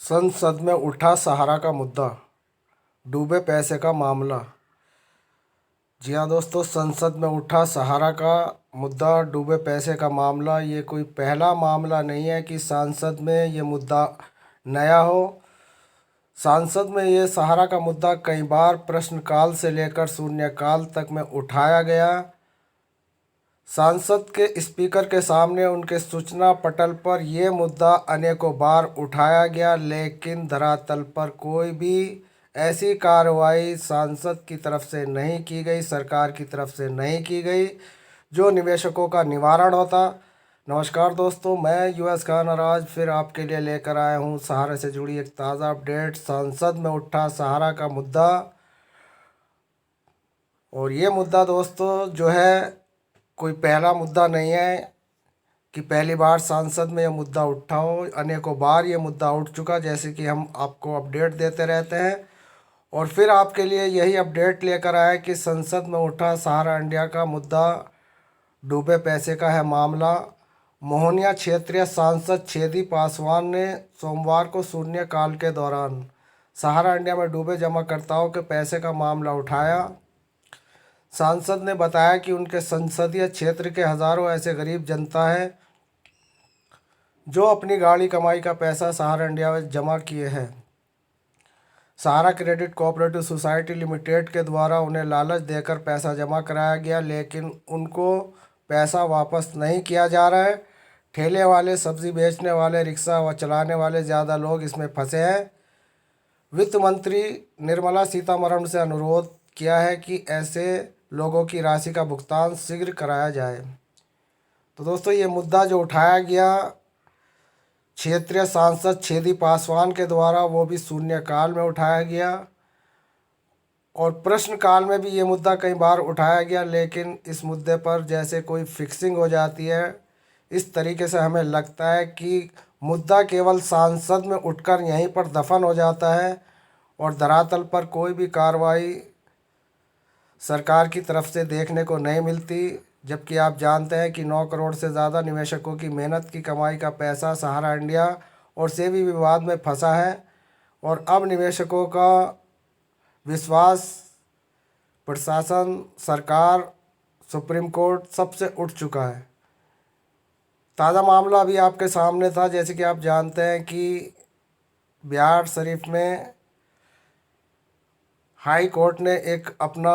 संसद में उठा सहारा का मुद्दा, डूबे पैसे का मामला। जी हाँ दोस्तों, संसद में उठा सहारा का मुद्दा, डूबे पैसे का मामला। ये कोई पहला मामला नहीं है कि सांसद में ये मुद्दा नया हो। सांसद में ये सहारा का मुद्दा कई बार प्रश्नकाल से लेकर शून्यकाल तक में उठाया गया। सांसद के स्पीकर के सामने उनके सूचना पटल पर यह मुद्दा अनेकों बार उठाया गया, लेकिन धरातल पर कोई भी ऐसी कार्रवाई सांसद की तरफ से नहीं की गई, सरकार की तरफ से नहीं की गई जो निवेशकों का निवारण होता। नमस्कार दोस्तों, मैं यूएस खान और आज फिर आपके लिए लेकर आया हूँ सहारा से जुड़ी एक ताज़ा अपडेट। सांसद में उठा सहारा का मुद्दा, और ये मुद्दा दोस्तों जो है कोई पहला मुद्दा नहीं है कि पहली बार सांसद में यह मुद्दा उठा हो। अनेकों बार ये मुद्दा उठ चुका, जैसे कि हम आपको अपडेट देते रहते हैं। और फिर आपके लिए यही अपडेट लेकर आए कि संसद में उठा सहारा इंडिया का मुद्दा, डूबे पैसे का है मामला। मोहनिया क्षेत्रीय सांसद छेदी पासवान ने सोमवार को शून्यकाल के दौरान सहारा इंडिया में डूबे जमाकर्ताओं के पैसे का मामला उठाया। सांसद ने बताया कि उनके संसदीय क्षेत्र के हज़ारों ऐसे गरीब जनता है जो अपनी गाड़ी कमाई का पैसा सहारा इंडिया में जमा किए हैं। सहारा क्रेडिट कोऑपरेटिव सोसाइटी लिमिटेड के द्वारा उन्हें लालच देकर पैसा जमा कराया गया, लेकिन उनको पैसा वापस नहीं किया जा रहा है। ठेले वाले, सब्जी बेचने वाले, रिक्शा व चलाने वाले ज़्यादा लोग इसमें फंसे हैं। वित्त मंत्री निर्मला सीतारमण से अनुरोध किया है कि ऐसे लोगों की राशि का भुगतान शीघ्र कराया जाए। तो दोस्तों, ये मुद्दा जो उठाया गया क्षेत्रीय सांसद छेदी पासवान के द्वारा, वो भी शून्यकाल में उठाया गया और प्रश्नकाल में भी ये मुद्दा कई बार उठाया गया, लेकिन इस मुद्दे पर जैसे कोई फिक्सिंग हो जाती है। इस तरीके से हमें लगता है कि मुद्दा केवल सांसद में उठकर यहीं पर दफन हो जाता है और धरातल पर कोई भी कार्रवाई सरकार की तरफ से देखने को नहीं मिलती। जबकि आप जानते हैं कि 9 करोड़ से ज़्यादा निवेशकों की मेहनत की कमाई का पैसा सहारा इंडिया और सेबी विवाद में फंसा है और अब निवेशकों का विश्वास प्रशासन, सरकार, सुप्रीम कोर्ट सबसे उठ चुका है। ताज़ा मामला अभी आपके सामने था, जैसे कि आप जानते हैं कि बिहार शरीफ में हाई कोर्ट ने एक अपना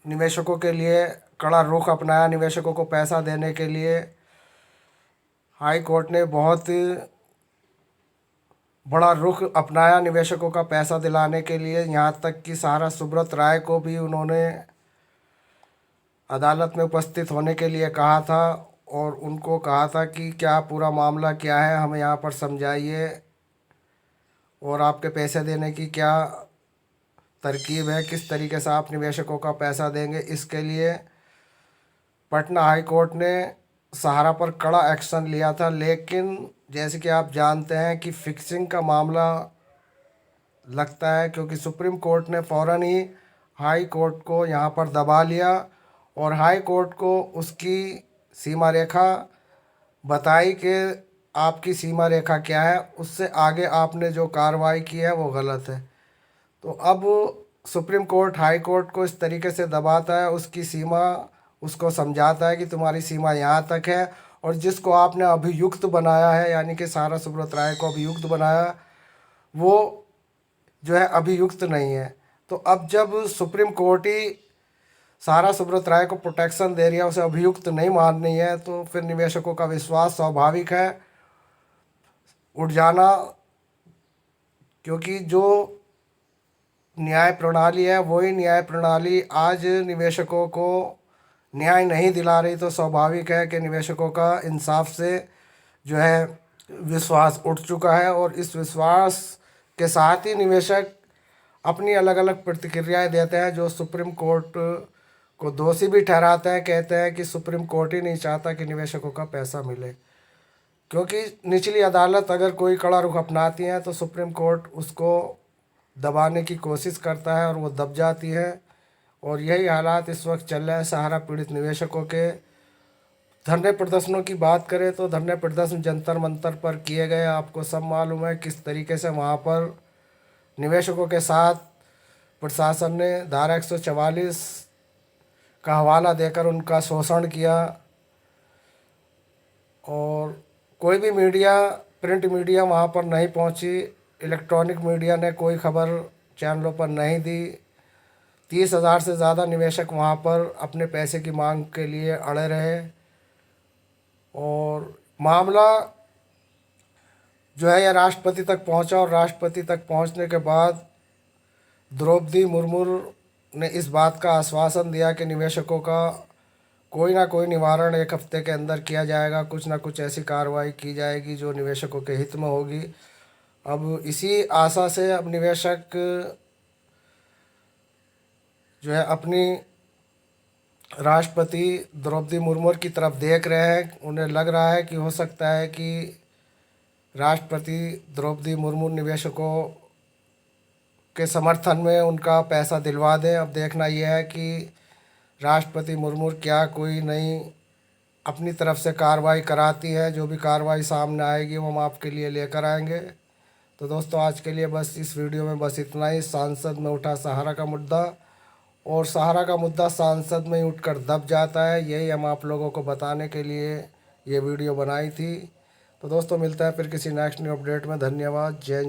निवेशकों के लिए कड़ा रुख अपनाया। निवेशकों को पैसा देने के लिए हाई कोर्ट ने बहुत बड़ा रुख अपनाया निवेशकों का पैसा दिलाने के लिए। यहाँ तक कि सहारा सुब्रत राय को भी उन्होंने अदालत में उपस्थित होने के लिए कहा था और उनको कहा था कि क्या पूरा मामला क्या है, हमें यहाँ पर समझाइए और आपके पैसे देने की क्या तरकीब है, किस तरीके से आप निवेशकों का पैसा देंगे। इसके लिए पटना हाई कोर्ट ने सहारा पर कड़ा एक्शन लिया था, लेकिन जैसे कि आप जानते हैं कि फिक्सिंग का मामला लगता है, क्योंकि सुप्रीम कोर्ट ने फ़ौरन ही हाई कोर्ट को यहाँ पर दबा लिया और हाई कोर्ट को उसकी सीमा रेखा बताई कि आपकी सीमा रेखा क्या है, उससे आगे आपने जो कार्रवाई की है वो गलत है। तो अब सुप्रीम कोर्ट हाई कोर्ट को इस तरीके से दबाता है, उसकी सीमा उसको समझाता है कि तुम्हारी सीमा यहाँ तक है, और जिसको आपने अभियुक्त बनाया है, यानी कि सहारा सुब्रत राय को अभियुक्त बनाया, वो जो है अभियुक्त नहीं है। तो अब जब सुप्रीम कोर्ट ही सहारा सुब्रत राय को प्रोटेक्शन दे रही है, उसे अभियुक्त नहीं मान रही है, तो फिर निवेशकों का विश्वास स्वाभाविक है उठ जाना। क्योंकि जो न्याय प्रणाली है वही न्याय प्रणाली आज निवेशकों को न्याय नहीं दिला रही, तो स्वाभाविक है कि निवेशकों का इंसाफ से जो है विश्वास उठ चुका है और इस विश्वास के साथ ही निवेशक अपनी अलग अलग प्रतिक्रियाएं देते हैं, जो सुप्रीम कोर्ट को दोषी भी ठहराते हैं। कहते हैं कि सुप्रीम कोर्ट ही नहीं चाहता कि निवेशकों का पैसा मिले, क्योंकि निचली अदालत अगर कोई कड़ा रुख अपनाती है तो सुप्रीम कोर्ट उसको दबाने की कोशिश करता है और वो दब जाती है। और यही हालात इस वक्त चल रहे हैं सहारा पीड़ित निवेशकों के। धरने प्रदर्शनों की बात करें तो धरने प्रदर्शन जंतर मंतर पर किए गए। आपको सब मालूम है किस तरीके से वहाँ पर निवेशकों के साथ प्रशासन ने धारा 144 का हवाला देकर उनका शोषण किया। और कोई भी मीडिया, प्रिंट मीडिया वहाँ पर नहीं पहुँची, इलेक्ट्रॉनिक मीडिया ने कोई खबर चैनलों पर नहीं दी। 30,000 से ज़्यादा निवेशक वहाँ पर अपने पैसे की मांग के लिए अड़े रहे। और मामला जो है यह राष्ट्रपति तक पहुँचा और राष्ट्रपति तक पहुँचने के बाद द्रौपदी मुर्मू ने इस बात का आश्वासन दिया कि निवेशकों का कोई ना कोई निवारण 1 हफ्ते के अंदर किया जाएगा, कुछ ना कुछ ऐसी कार्रवाई की जाएगी जो निवेशकों के हित में होगी। अब इसी आशा से अब निवेशक जो है अपनी राष्ट्रपति द्रौपदी मुर्मू की तरफ देख रहे हैं। उन्हें लग रहा है कि हो सकता है कि राष्ट्रपति द्रौपदी मुर्मू निवेशकों के समर्थन में उनका पैसा दिलवा दें। अब देखना यह है कि राष्ट्रपति मुर्मू क्या कोई नई अपनी तरफ से कार्रवाई कराती है। जो भी कार्रवाई सामने आएगी वो हम आपके लिए लेकर आएंगे। तो दोस्तों आज के लिए बस इस वीडियो में बस इतना ही। सांसद में उठा सहारा का मुद्दा और सहारा का मुद्दा सांसद में ही उठकर दब जाता है, यही हम आप लोगों को बताने के लिए ये वीडियो बनाई थी। तो दोस्तों मिलता है फिर किसी नेक्स्ट न्यू अपडेट में। धन्यवाद। जय